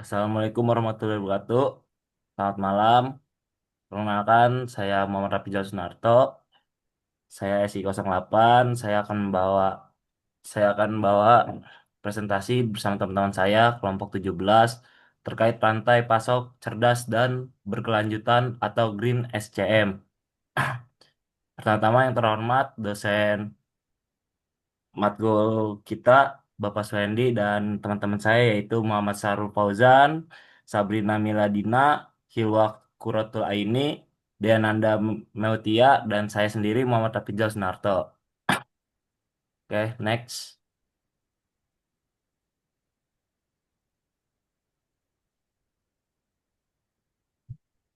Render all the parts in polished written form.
Assalamualaikum warahmatullahi wabarakatuh. Selamat malam. Perkenalkan, saya Muhammad Rafidzal Sunarto. Saya SI 08. Saya akan bawa presentasi bersama teman-teman saya, kelompok 17, terkait rantai pasok cerdas dan berkelanjutan atau Green SCM. Pertama-tama yang terhormat, dosen matkul kita, Bapak Suhendi, dan teman-teman saya yaitu Muhammad Sarul Fauzan, Sabrina Miladina, Hilwa Kuratul Aini, Deananda Meutia, dan saya sendiri Muhammad Tafijal Sunarto. Oke, next.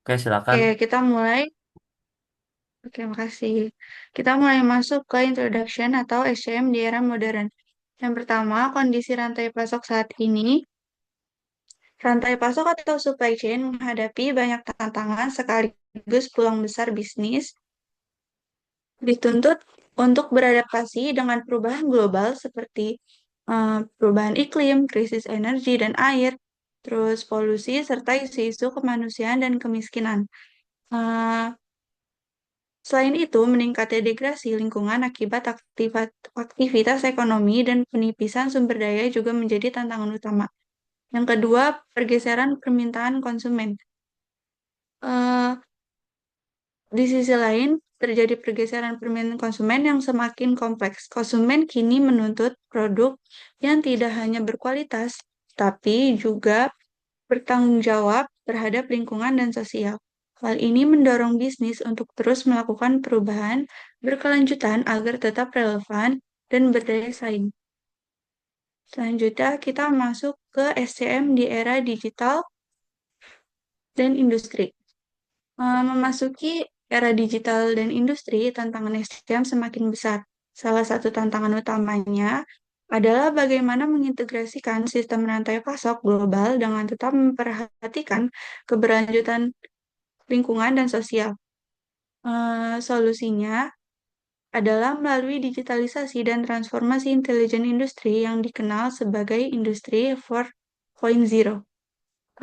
Oke, silakan. Oke, kita mulai. Oke, makasih. Kita mulai masuk ke introduction atau SCM di era modern. Yang pertama, kondisi rantai pasok saat ini. Rantai pasok atau supply chain menghadapi banyak tantangan sekaligus peluang besar bisnis, dituntut untuk beradaptasi dengan perubahan global seperti perubahan iklim, krisis energi dan air, terus polusi, serta isu-isu kemanusiaan dan kemiskinan. Eh, Selain itu, meningkatnya degrasi lingkungan akibat aktivitas ekonomi dan penipisan sumber daya juga menjadi tantangan utama. Yang kedua, pergeseran permintaan konsumen. Eh, di sisi lain, terjadi pergeseran permintaan konsumen yang semakin kompleks. Konsumen kini menuntut produk yang tidak hanya berkualitas, tapi juga bertanggung jawab terhadap lingkungan dan sosial. Hal ini mendorong bisnis untuk terus melakukan perubahan berkelanjutan agar tetap relevan dan berdaya saing. Selanjutnya, kita masuk ke SCM di era digital dan industri. Memasuki era digital dan industri, tantangan SDM semakin besar. Salah satu tantangan utamanya adalah bagaimana mengintegrasikan sistem rantai pasok global dengan tetap memperhatikan keberlanjutan lingkungan dan sosial. Solusinya adalah melalui digitalisasi dan transformasi intelijen industri yang dikenal sebagai Industri 4.0.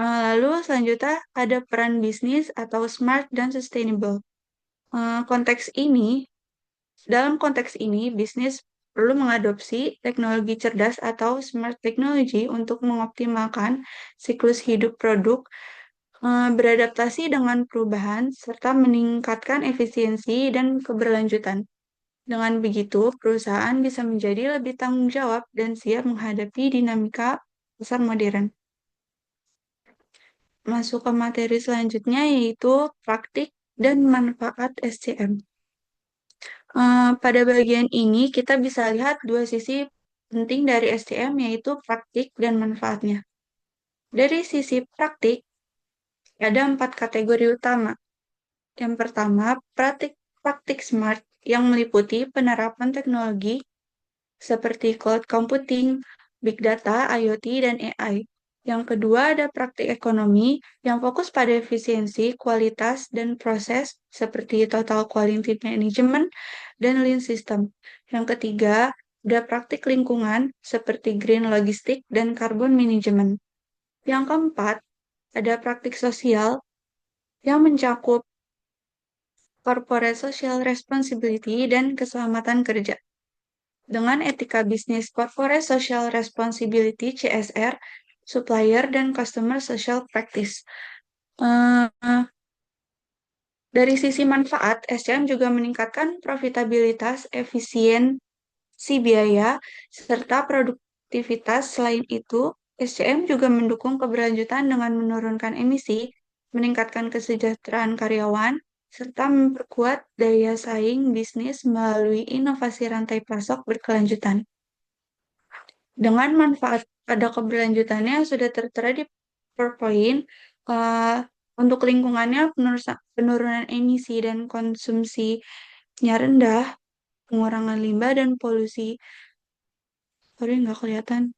Lalu selanjutnya ada peran bisnis atau smart dan sustainable. Eh, konteks ini, Dalam konteks ini, bisnis perlu mengadopsi teknologi cerdas atau smart technology untuk mengoptimalkan siklus hidup produk, beradaptasi dengan perubahan, serta meningkatkan efisiensi dan keberlanjutan. Dengan begitu, perusahaan bisa menjadi lebih tanggung jawab dan siap menghadapi dinamika pasar modern. Masuk ke materi selanjutnya yaitu praktik dan manfaat SCM. Pada bagian ini kita bisa lihat dua sisi penting dari SCM yaitu praktik dan manfaatnya. Dari sisi praktik, ada empat kategori utama. Yang pertama, praktik smart yang meliputi penerapan teknologi seperti cloud computing, big data, IoT, dan AI. Yang kedua ada praktik ekonomi yang fokus pada efisiensi, kualitas, dan proses seperti total quality management dan lean system. Yang ketiga ada praktik lingkungan seperti green logistik dan carbon management. Yang keempat ada praktik sosial yang mencakup corporate social responsibility dan keselamatan kerja. Dengan etika bisnis Corporate Social Responsibility CSR, supplier dan customer social practice. Eh, dari sisi manfaat, SCM juga meningkatkan profitabilitas, efisiensi biaya, serta produktivitas. Selain itu, SCM juga mendukung keberlanjutan dengan menurunkan emisi, meningkatkan kesejahteraan karyawan, serta memperkuat daya saing bisnis melalui inovasi rantai pasok berkelanjutan. Dengan manfaat pada keberlanjutannya yang sudah tertera di PowerPoint, eh, untuk lingkungannya penurunan emisi dan konsumsinya rendah, pengurangan limbah dan polusi. Sorry, nggak kelihatan.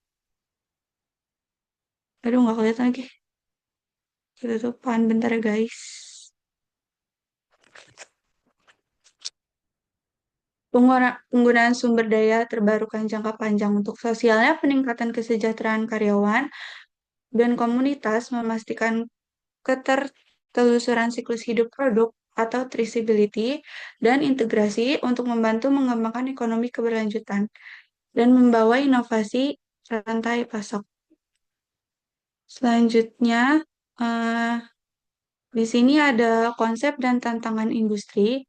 Aduh, nggak kelihatan lagi. Ketutupan, bentar ya guys. Penggunaan sumber daya terbarukan jangka panjang untuk sosialnya, peningkatan kesejahteraan karyawan, dan komunitas memastikan ketertelusuran siklus hidup produk atau traceability dan integrasi untuk membantu mengembangkan ekonomi keberlanjutan dan membawa inovasi rantai pasok. Selanjutnya, eh, di sini ada konsep dan tantangan industri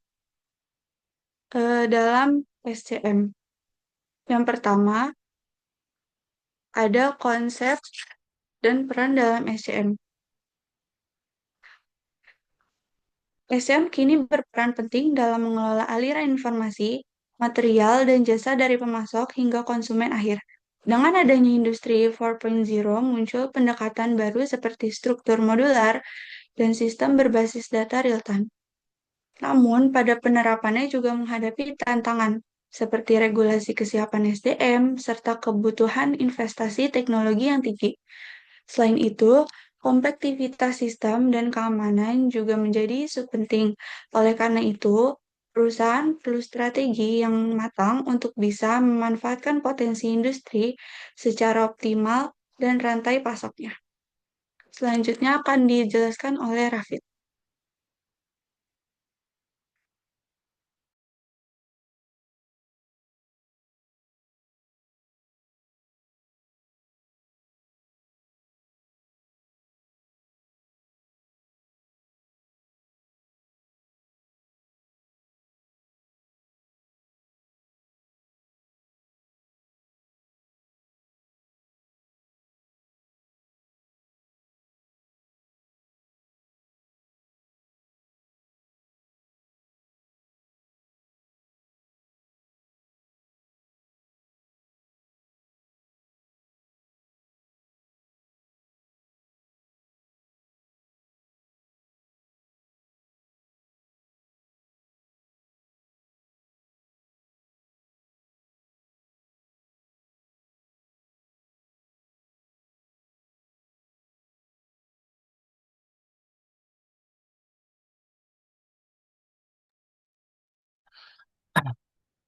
dalam SCM. Yang pertama, ada konsep dan peran dalam SCM. SCM kini berperan penting dalam mengelola aliran informasi, material, dan jasa dari pemasok hingga konsumen akhir. Dengan adanya industri 4.0, muncul pendekatan baru seperti struktur modular dan sistem berbasis data real-time. Namun, pada penerapannya juga menghadapi tantangan seperti regulasi kesiapan SDM serta kebutuhan investasi teknologi yang tinggi. Selain itu, kompleksitas sistem dan keamanan juga menjadi isu penting. Oleh karena itu, perusahaan perlu strategi yang matang untuk bisa memanfaatkan potensi industri secara optimal dan rantai pasoknya. Selanjutnya akan dijelaskan oleh Rafid.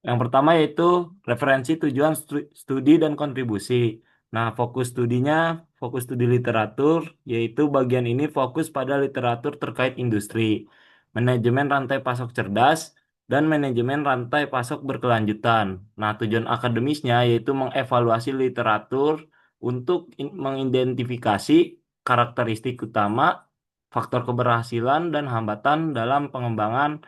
Yang pertama yaitu referensi tujuan studi dan kontribusi. Nah, fokus studi literatur, yaitu bagian ini fokus pada literatur terkait industri, manajemen rantai pasok cerdas, dan manajemen rantai pasok berkelanjutan. Nah, tujuan akademisnya yaitu mengevaluasi literatur untuk mengidentifikasi karakteristik utama, faktor keberhasilan, dan hambatan dalam pengembangan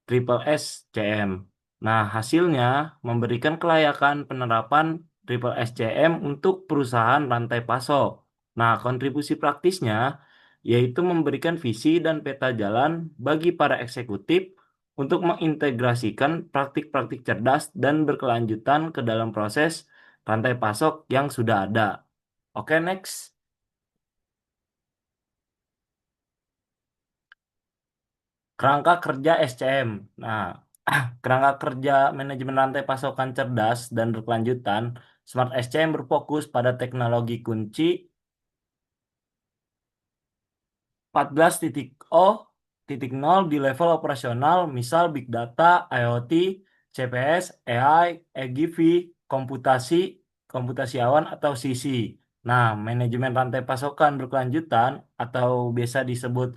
Triple SCM. Nah, hasilnya memberikan kelayakan penerapan Triple SCM untuk perusahaan rantai pasok. Nah, kontribusi praktisnya yaitu memberikan visi dan peta jalan bagi para eksekutif untuk mengintegrasikan praktik-praktik cerdas dan berkelanjutan ke dalam proses rantai pasok yang sudah ada. Oke, next. Kerangka kerja SCM. Nah, kerangka kerja manajemen rantai pasokan cerdas dan berkelanjutan, Smart SCM berfokus pada teknologi kunci 14.0 di level operasional, misal Big Data, IoT, CPS, AI, EGV, komputasi, komputasi awan, atau CC. Nah, manajemen rantai pasokan berkelanjutan atau biasa disebut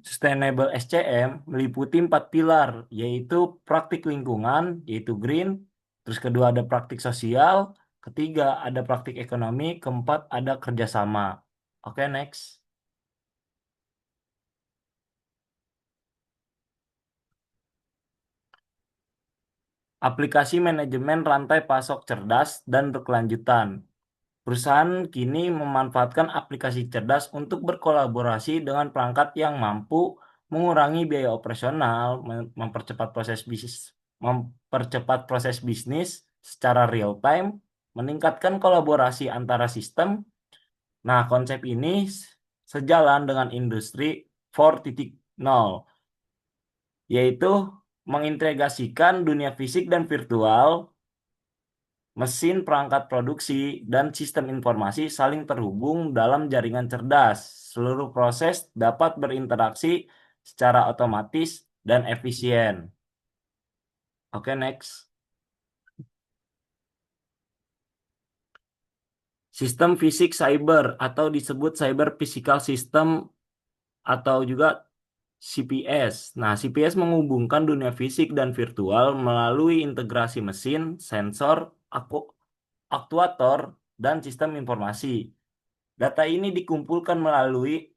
Sustainable SCM meliputi 4 pilar, yaitu praktik lingkungan, yaitu green, terus kedua ada praktik sosial, ketiga ada praktik ekonomi, keempat ada kerjasama. Oke, next. Aplikasi manajemen rantai pasok cerdas dan berkelanjutan. Perusahaan kini memanfaatkan aplikasi cerdas untuk berkolaborasi dengan perangkat yang mampu mengurangi biaya operasional, mempercepat proses bisnis secara real time, meningkatkan kolaborasi antara sistem. Nah, konsep ini sejalan dengan industri 4.0, yaitu mengintegrasikan dunia fisik dan virtual, mesin perangkat produksi, dan sistem informasi saling terhubung dalam jaringan cerdas. Seluruh proses dapat berinteraksi secara otomatis dan efisien. Oke, next. Sistem fisik cyber atau disebut cyber physical system atau juga CPS. Nah, CPS menghubungkan dunia fisik dan virtual melalui integrasi mesin, sensor, aktuator, dan sistem informasi. Data ini dikumpulkan melalui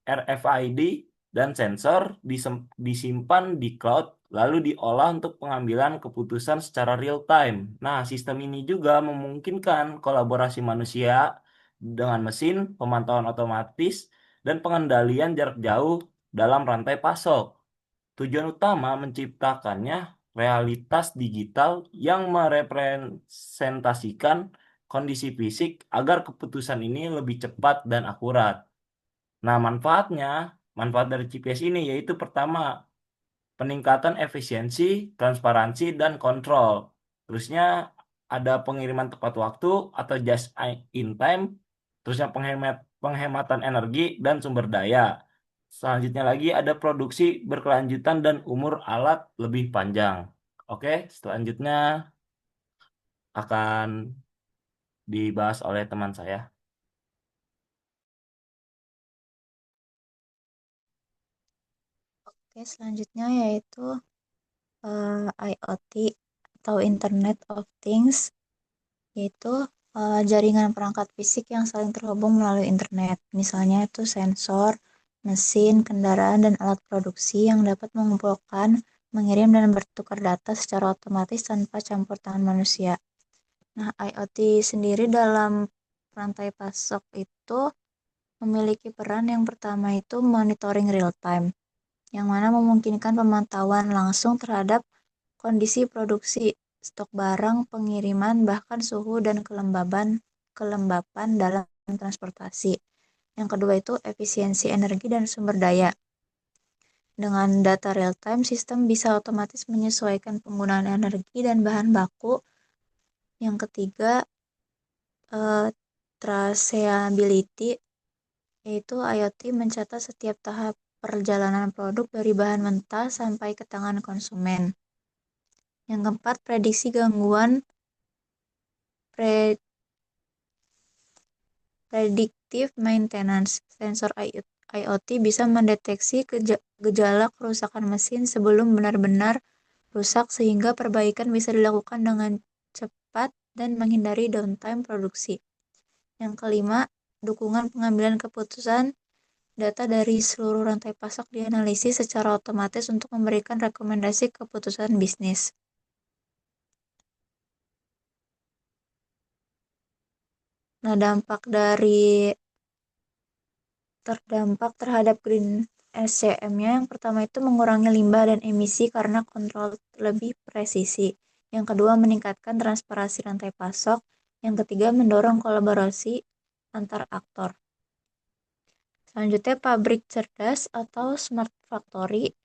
RFID dan sensor, disimpan di cloud, lalu diolah untuk pengambilan keputusan secara real time. Nah, sistem ini juga memungkinkan kolaborasi manusia dengan mesin, pemantauan otomatis, dan pengendalian jarak jauh dalam rantai pasok. Tujuan utama menciptakannya realitas digital yang merepresentasikan kondisi fisik agar keputusan ini lebih cepat dan akurat. Nah, manfaat dari GPS ini yaitu pertama, peningkatan efisiensi, transparansi, dan kontrol. Terusnya ada pengiriman tepat waktu atau just in time. Terusnya penghematan energi dan sumber daya. Selanjutnya lagi ada produksi berkelanjutan dan umur alat lebih panjang. Oke, selanjutnya akan dibahas oleh teman saya. Oke, selanjutnya yaitu IoT atau Internet of Things, yaitu jaringan perangkat fisik yang saling terhubung melalui internet. Misalnya itu sensor, mesin, kendaraan, dan alat produksi yang dapat mengumpulkan, mengirim, dan bertukar data secara otomatis tanpa campur tangan manusia. Nah, IoT sendiri dalam rantai pasok itu memiliki peran yang pertama itu monitoring real time, yang mana memungkinkan pemantauan langsung terhadap kondisi produksi, stok barang, pengiriman, bahkan suhu dan kelembapan dalam transportasi. Yang kedua itu efisiensi energi dan sumber daya. Dengan data real time, sistem bisa otomatis menyesuaikan penggunaan energi dan bahan baku. Yang ketiga, eh, traceability, yaitu IoT mencatat setiap tahap perjalanan produk dari bahan mentah sampai ke tangan konsumen. Yang keempat, prediksi gangguan predictive maintenance. Sensor IoT bisa mendeteksi gejala kerusakan mesin sebelum benar-benar rusak sehingga perbaikan bisa dilakukan dengan cepat dan menghindari downtime produksi. Yang kelima, dukungan pengambilan keputusan. Data dari seluruh rantai pasok dianalisis secara otomatis untuk memberikan rekomendasi keputusan bisnis. Nah, terdampak terhadap green SCM-nya yang pertama itu mengurangi limbah dan emisi karena kontrol lebih presisi. Yang kedua, meningkatkan transparansi rantai pasok. Yang ketiga, mendorong kolaborasi antar aktor. Selanjutnya, pabrik cerdas atau smart factory,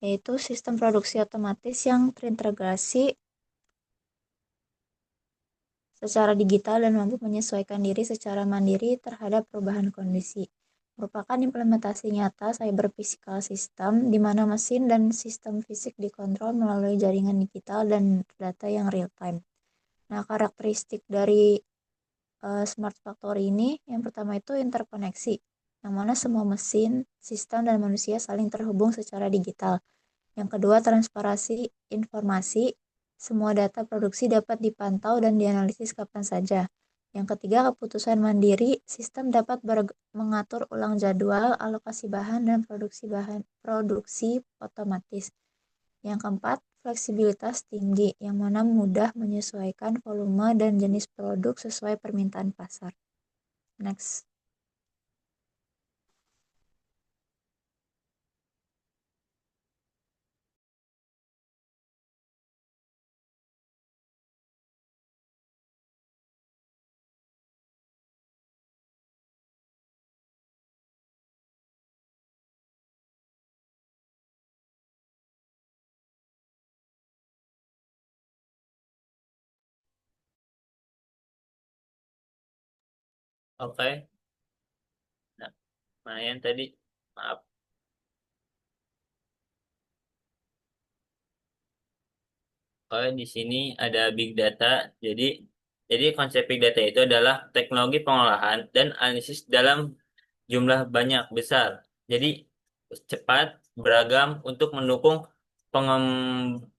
yaitu sistem produksi otomatis yang terintegrasi secara digital dan mampu menyesuaikan diri secara mandiri terhadap perubahan kondisi. Merupakan implementasi nyata cyber physical system di mana mesin dan sistem fisik dikontrol melalui jaringan digital dan data yang real time. Nah, karakteristik dari smart factory ini yang pertama itu interkoneksi, yang mana semua mesin, sistem, dan manusia saling terhubung secara digital. Yang kedua, transparansi informasi. Semua data produksi dapat dipantau dan dianalisis kapan saja. Yang ketiga, keputusan mandiri. Sistem dapat mengatur ulang jadwal, alokasi bahan, dan produksi otomatis. Yang keempat, fleksibilitas tinggi, yang mana mudah menyesuaikan volume dan jenis produk sesuai permintaan pasar. Next. Oke, nah, mana yang tadi? Maaf. Oh, di sini ada big data. Jadi Jadi konsep big data itu adalah teknologi pengolahan dan analisis dalam jumlah banyak besar. Jadi cepat, beragam untuk mendukung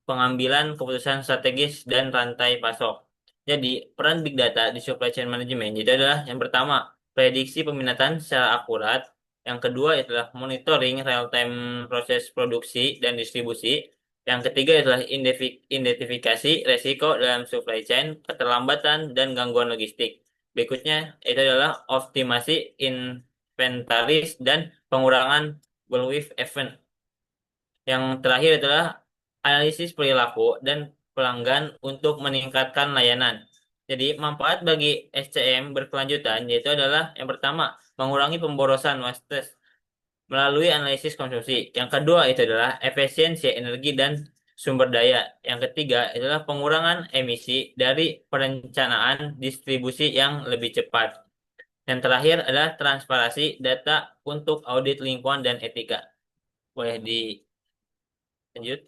pengambilan keputusan strategis dan rantai pasok. Jadi peran big data di supply chain management itu adalah yang pertama, prediksi peminatan secara akurat. Yang kedua adalah monitoring real-time proses produksi dan distribusi. Yang ketiga adalah identifikasi resiko dalam supply chain, keterlambatan, dan gangguan logistik. Berikutnya itu adalah optimasi inventaris dan pengurangan bullwhip event. Yang terakhir adalah analisis perilaku dan pelanggan untuk meningkatkan layanan. Jadi manfaat bagi SCM berkelanjutan yaitu adalah yang pertama mengurangi pemborosan waste melalui analisis konsumsi. Yang kedua itu adalah efisiensi energi dan sumber daya. Yang ketiga adalah pengurangan emisi dari perencanaan distribusi yang lebih cepat. Yang terakhir adalah transparansi data untuk audit lingkungan dan etika. Boleh dilanjut?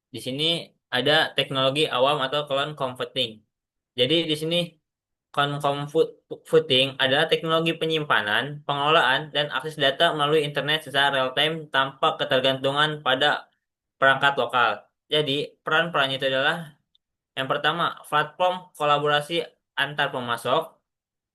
Di sini ada teknologi awam atau cloud computing. Jadi di sini cloud computing adalah teknologi penyimpanan, pengelolaan, dan akses data melalui internet secara real time tanpa ketergantungan pada perangkat lokal. Jadi peran-perannya itu adalah yang pertama, platform kolaborasi antar pemasok,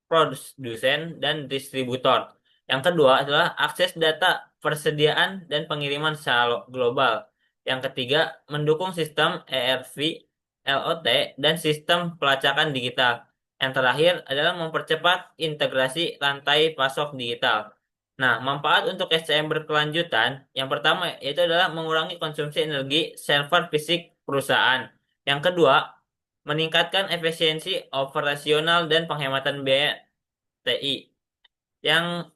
produsen, dan distributor. Yang kedua adalah akses data persediaan dan pengiriman secara global. Yang ketiga, mendukung sistem ERP, LOT, dan sistem pelacakan digital. Yang terakhir adalah mempercepat integrasi rantai pasok digital. Nah, manfaat untuk SCM berkelanjutan, yang pertama yaitu adalah mengurangi konsumsi energi server fisik perusahaan. Yang kedua, meningkatkan efisiensi operasional dan penghematan biaya TI. Yang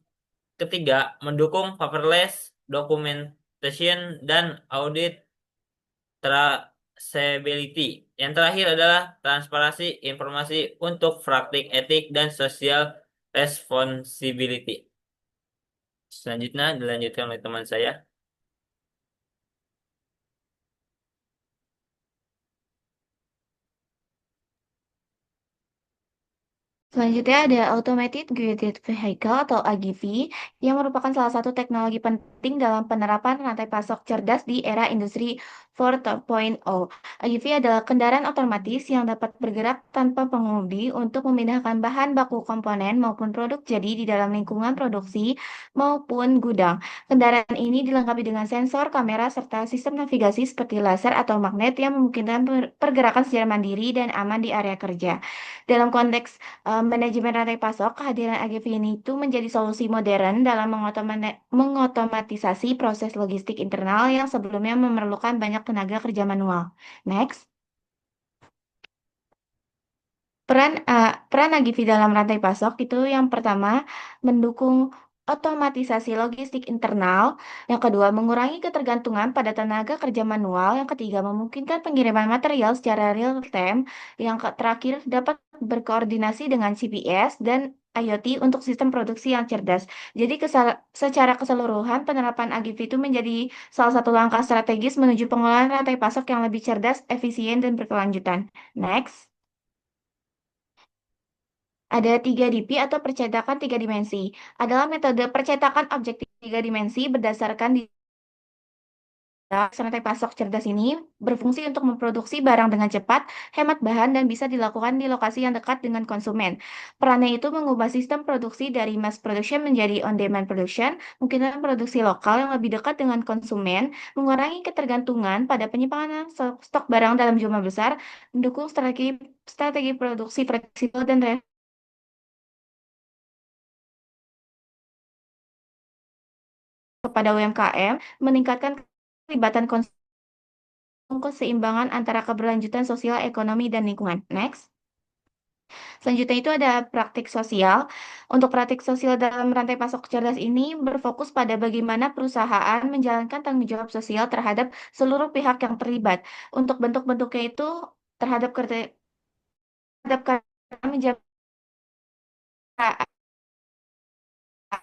ketiga, mendukung paperless documentation dan audit traceability. Yang terakhir adalah transparansi informasi untuk praktik etik dan social responsibility. Selanjutnya dilanjutkan oleh teman saya. Selanjutnya ada Automated Guided Vehicle atau AGV yang merupakan salah satu teknologi penting dalam penerapan rantai pasok cerdas di era industri 4.0. AGV adalah kendaraan otomatis yang dapat bergerak tanpa pengemudi untuk memindahkan bahan baku komponen maupun produk jadi di dalam lingkungan produksi maupun gudang. Kendaraan ini dilengkapi dengan sensor, kamera, serta sistem navigasi seperti laser atau magnet yang memungkinkan pergerakan secara mandiri dan aman di area kerja. Dalam konteks manajemen rantai pasok, kehadiran AGV ini itu menjadi solusi modern dalam mengotomatisasi proses logistik internal yang sebelumnya memerlukan banyak tenaga kerja manual. Next. Peran AGV dalam rantai pasok itu yang pertama mendukung otomatisasi logistik internal, yang kedua mengurangi ketergantungan pada tenaga kerja manual, yang ketiga memungkinkan pengiriman material secara real time, yang terakhir dapat berkoordinasi dengan CPS dan IoT untuk sistem produksi yang cerdas. Jadi secara keseluruhan penerapan AGV itu menjadi salah satu langkah strategis menuju pengolahan rantai pasok yang lebih cerdas, efisien, dan berkelanjutan. Next. Ada 3DP atau percetakan tiga dimensi. Adalah metode percetakan objek tiga dimensi berdasarkan di rantai pasok cerdas ini berfungsi untuk memproduksi barang dengan cepat, hemat bahan, dan bisa dilakukan di lokasi yang dekat dengan konsumen. Perannya itu mengubah sistem produksi dari mass production menjadi on-demand production, mungkin produksi lokal yang lebih dekat dengan konsumen, mengurangi ketergantungan pada penyimpanan stok barang dalam jumlah besar, mendukung strategi produksi fleksibel dan kepada UMKM, meningkatkan keterlibatan konsumen, keseimbangan antara keberlanjutan sosial, ekonomi, dan lingkungan. Next. Selanjutnya itu ada praktik sosial. Untuk praktik sosial dalam rantai pasok cerdas ini berfokus pada bagaimana perusahaan menjalankan tanggung jawab sosial terhadap seluruh pihak yang terlibat. Untuk bentuk-bentuknya itu terhadap menjaga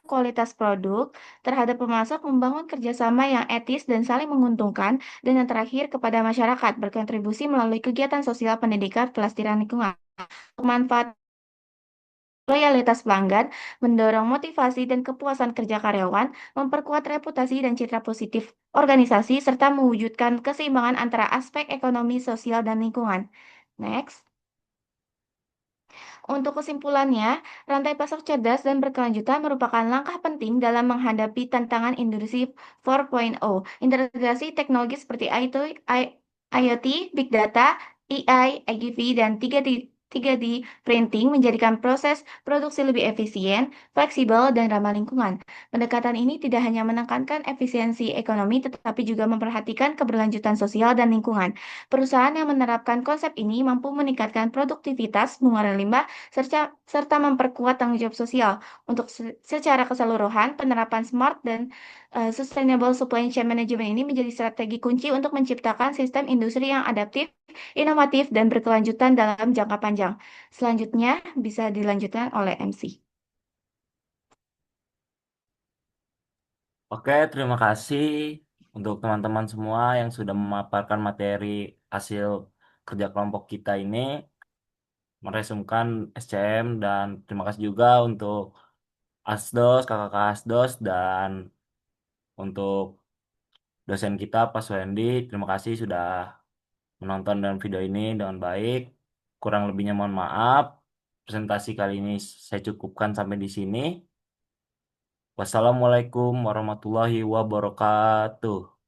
kualitas produk terhadap pemasok, membangun kerjasama yang etis dan saling menguntungkan, dan yang terakhir kepada masyarakat berkontribusi melalui kegiatan sosial, pendidikan, pelestarian lingkungan. Manfaat loyalitas pelanggan, mendorong motivasi dan kepuasan kerja karyawan, memperkuat reputasi dan citra positif organisasi, serta mewujudkan keseimbangan antara aspek ekonomi, sosial, dan lingkungan. Next. Untuk kesimpulannya, rantai pasok cerdas dan berkelanjutan merupakan langkah penting dalam menghadapi tantangan industri 4.0. Integrasi teknologi seperti IoT, Big Data, AI, IGV, dan 3D printing menjadikan proses produksi lebih efisien, fleksibel, dan ramah lingkungan. Pendekatan ini tidak hanya menekankan efisiensi ekonomi, tetapi juga memperhatikan keberlanjutan sosial dan lingkungan. Perusahaan yang menerapkan konsep ini mampu meningkatkan produktivitas, mengurangi limbah, serta memperkuat tanggung jawab sosial. Untuk secara keseluruhan, penerapan smart dan sustainable supply chain management ini menjadi strategi kunci untuk menciptakan sistem industri yang adaptif, inovatif, dan berkelanjutan dalam jangka panjang. Selanjutnya bisa dilanjutkan oleh MC. Oke, terima kasih untuk teman-teman semua yang sudah memaparkan materi hasil kerja kelompok kita ini, meresumkan SCM, dan terima kasih juga untuk Asdos, kakak-kakak Asdos, dan untuk dosen kita, Pak Suhendi. Terima kasih sudah menonton dan video ini dengan baik. Kurang lebihnya mohon maaf. Presentasi kali ini saya cukupkan sampai di sini. Wassalamualaikum warahmatullahi wabarakatuh.